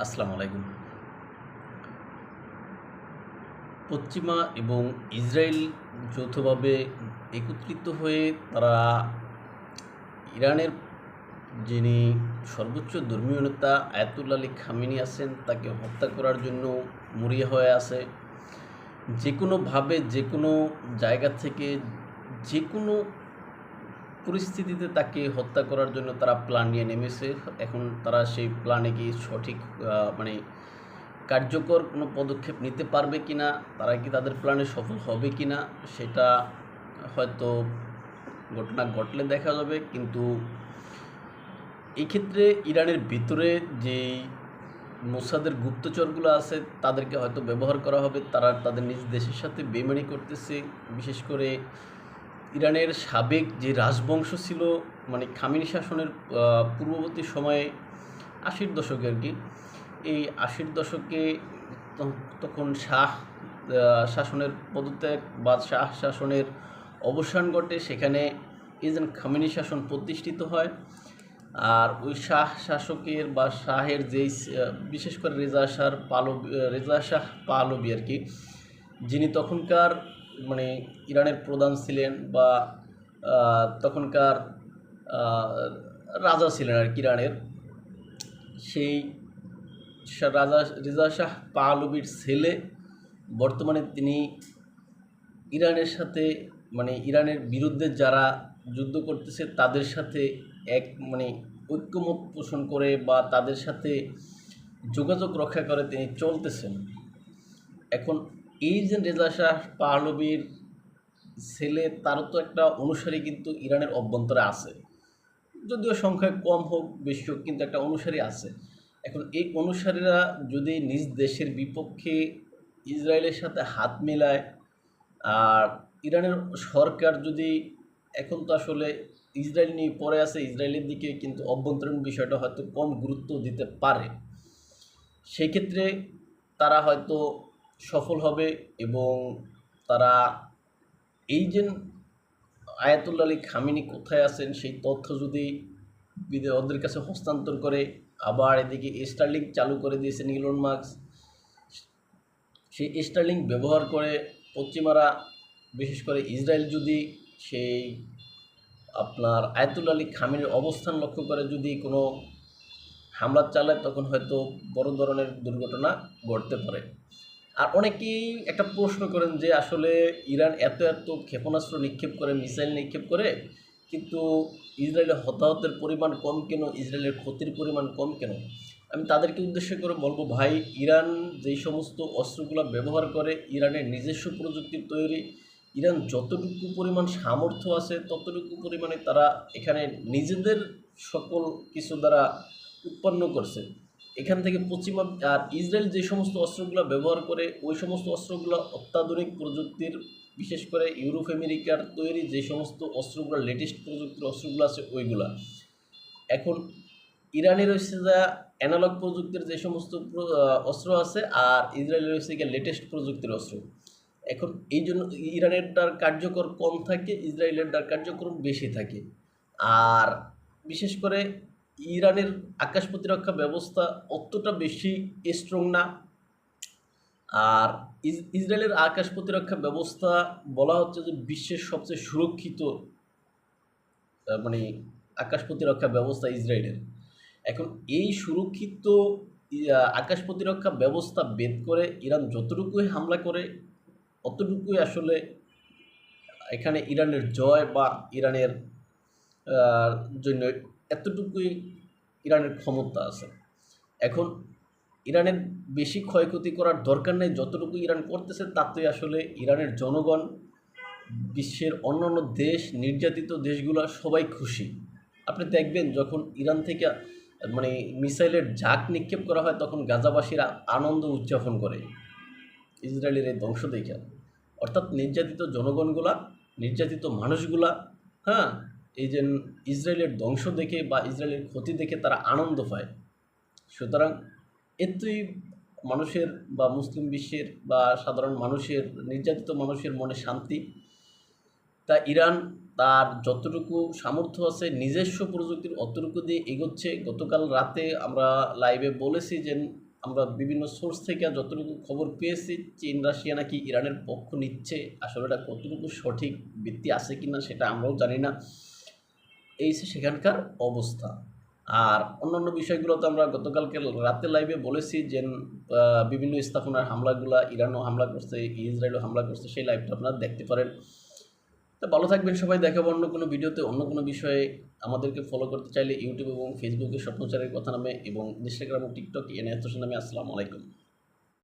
আসসালামু আলাইকুম। পশ্চিমা এবং ইসরায়েল যৌথভাবে একত্রিত হয়ে তারা ইরানের যিনি সর্বোচ্চ ধর্মীয় নেতা আয়াতুল্লাহ আলী খামেনি আছেন তাকে হত্যা করার জন্য মরিয়া হয়ে আছে। যে কোনোভাবে যে কোনো জায়গা থেকে যে কোনো পরিস্থিতিতে তাকে হত্যা করার জন্য তারা প্ল্যান নিয়ে নেমেছে। এখন তারা সেই প্ল্যানে কি সঠিক মানে কার্যকর কোনো পদক্ষেপ নিতে পারবে কিনা, তারা কি তাদের প্ল্যানে সফল হবে কিনা সেটা হয়তো ঘটনা ঘটলে দেখা যাবে। কিন্তু এই ক্ষেত্রে ইরানের ভিতরে যেই মোসাদের গুপ্তচরগুলো আছে তাদেরকে হয়তো ব্যবহার করা হবে। তারা তাদের নিজ দেশের সাথে বেইমানি করতেছে। বিশেষ করে ইরানের সাবেক যে রাজবংশ ছিল, মানে খামেনি শাসনের পূর্ববর্তী সময়ে ৮০-র দশকে আর কি, এই ৮০-র দশকে তখন শাসনের পদত্যাগ বা শাহ শাসনের অবসান ঘটে। সেখানে ইজেন খামেনি শাসন প্রতিষ্ঠিত হয়। আর ওই শাহ শাসকের বা শাহের যেই বিশেষ করে রেজা শাহ পাহলভি আর কি, যিনি তখনকার মানে ইরানের প্রধান ছিলেন বা তখনকার রাজা ছিলেন আর কি ইরানের, সেই রেজা শাহ পাহলভীর ছেলে বর্তমানে তিনি ইরানের সাথে মানে ইরানের বিরুদ্ধে যারা যুদ্ধ করতেছে তাদের সাথে এক মানে ঐক্যমত পোষণ করে বা তাদের সাথে যোগাযোগ রক্ষা করে তিনি চলতেছেন। এখন এই যে রেজা শাহ পাহলভীর ছেলে, তারও তো একটা অনুসারী কিন্তু ইরানের অভ্যন্তরে আছে, যদিও সংখ্যায় কম হোক বেশি হোক, কিন্তু একটা অনুসারী আছে। এখন এই অনুসারীরা যদি নিজ দেশের বিপক্ষে ইসরায়েলের সাথে হাত মেলায়, আর ইরানের সরকার যদি এখন তো আসলে ইসরায়েল নিয়ে পড়ে আছে, ইসরায়েলের দিকে কিন্তু অভ্যন্তরীণ বিষয়টা হয়তো কম গুরুত্ব দিতে পারে, সেই ক্ষেত্রে তারা হয়তো সফল হবে এবং তারা এই যে আয়াতুল্লাহ আলী খামেনি কোথায় আছেন সেই তথ্য যদি ওদের কাছে হস্তান্তর করে, আবার এদিকে স্টারলিংক চালু করে দিয়েছেন ইলন মাস্ক, সেই স্টারলিংক ব্যবহার করে পশ্চিমারা বিশেষ করে ইসরায়েল যদি সেই আপনার আয়াতুল্লাহ আলী খামেনির অবস্থান লক্ষ্য করে যদি কোনো হামলা চালায়, তখন হয়তো বড় ধরনের দুর্ঘটনা ঘটতে পারে। আর অনেকেই একটা প্রশ্ন করেন যে আসলে ইরান এত এত ক্ষেপণাস্ত্র নিক্ষেপ করে, মিসাইল নিক্ষেপ করে, কিন্তু ইসরায়েলের হতাহতের পরিমাণ কম কেন, ইসরায়েলের ক্ষতির পরিমাণ কম কেন? আমি তাদেরকে উদ্দেশ্য করে বলবো, ভাই, ইরান যেই সমস্ত অস্ত্রগুলো ব্যবহার করে ইরানের নিজস্ব প্রযুক্তির তৈরি। ইরান যতটুকু পরিমাণ সামর্থ্য আছে ততটুকু পরিমাণে তারা এখানে নিজেদের সকল কিছু দ্বারা উৎপন্ন করছে। এখান থেকে পশ্চিমা আর ইসরায়েল যে সমস্ত অস্ত্রগুলো ব্যবহার করে ওই সমস্ত অস্ত্রগুলো অত্যাধুনিক প্রযুক্তির, বিশেষ করে ইউরোপ আমেরিকার তৈরি যে সমস্ত অস্ত্রগুলো, লেটেস্ট প্রযুক্তির অস্ত্রগুলো আছে ওইগুলা। এখন ইরানের হচ্ছে যা অ্যানালগ প্রযুক্তির যে সমস্ত অস্ত্র আছে, আর ইসরায়েলের হচ্ছে গিয়ে লেটেস্ট প্রযুক্তির অস্ত্র। এখন এই জন্য ইরানেরটার কার্যকর কম থাকে, ইসরায়েলেরটার কার্যক্রম বেশি থাকে। আর বিশেষ করে ইরানের আকাশ প্রতিরক্ষা ব্যবস্থা অতটা বেশি স্ট্রং না। আর ইসরায়েলের আকাশ প্রতিরক্ষা ব্যবস্থা বলা হচ্ছে যে বিশ্বের সবচেয়ে সুরক্ষিত মানে আকাশ প্রতিরক্ষা ব্যবস্থা ইসরায়েলের। এখন এই সুরক্ষিত আকাশ প্রতিরক্ষা ব্যবস্থা ভেদ করে ইরান যতটুকুই হামলা করে অতটুকুই আসলে এখানে ইরানের জয় বা ইরানের জন্য এতটুকুই ইরানের ক্ষমতা আছে। এখন ইরানের বেশি ক্ষয়ক্ষতি করার দরকার নেই, যতটুকু ইরান করতেছে তাতেই আসলে ইরানের জনগণ, বিশ্বের অন্যান্য দেশ, নির্যাতিত দেশগুলো সবাই খুশি। আপনি দেখবেন যখন ইরান থেকে মানে মিসাইলের ঝাঁক নিক্ষেপ করা হয় তখন গাজাবাসীরা আনন্দ উদযাপন করে ইসরায়েলের এই ধ্বংস দেখে। অর্থাৎ নির্যাতিত জনগণগুলা, নির্যাতিত মানুষগুলা, হ্যাঁ, এই যে ইসরায়েলের ধ্বংস দেখে বা ইসরায়েলের ক্ষতি দেখে তারা আনন্দ পায়। সুতরাং এতেই মানুষের বা মুসলিম বিশ্বের বা সাধারণ মানুষের, নির্যাতিত মানুষের মনে শান্তি। তা ইরান তার যতটুকু সামর্থ্য আছে নিজস্ব প্রযুক্তির অতটুকু দিয়ে এগোচ্ছে। গতকাল রাতে আমরা লাইভে বলেছি যে আমরা বিভিন্ন সোর্স থেকে যতটুকু খবর পেয়েছি চীন রাশিয়া নাকি ইরানের পক্ষ নিচ্ছে, আসলে এটা কতটুকু সঠিক ভিত্তি আছে কিনা সেটা আমরাও জানি না। এই সেখানকার অবস্থা। আর অন্যান্য বিষয়গুলো তো আমরা গতকালকে রাতে লাইভে বলেছি যে বিভিন্ন স্থাপনার হামলাগুলা ইরানও হামলা করছে, ইসরায়েলও হামলা করছে, সেই লাইভটা আপনারা দেখতে পারেন। তো ভালো থাকবেন সবাই, দেখাবো অন্য কোনো ভিডিওতে অন্য কোনো বিষয়ে। আমাদেরকে ফলো করতে চাইলে ইউটিউব এবং ফেসবুকে স্বপ্নচারের কথা নামে এবং ইনস্টাগ্রাম ও টিকটক এনায়েত হোসেন নামে। আসসালামু আলাইকুম।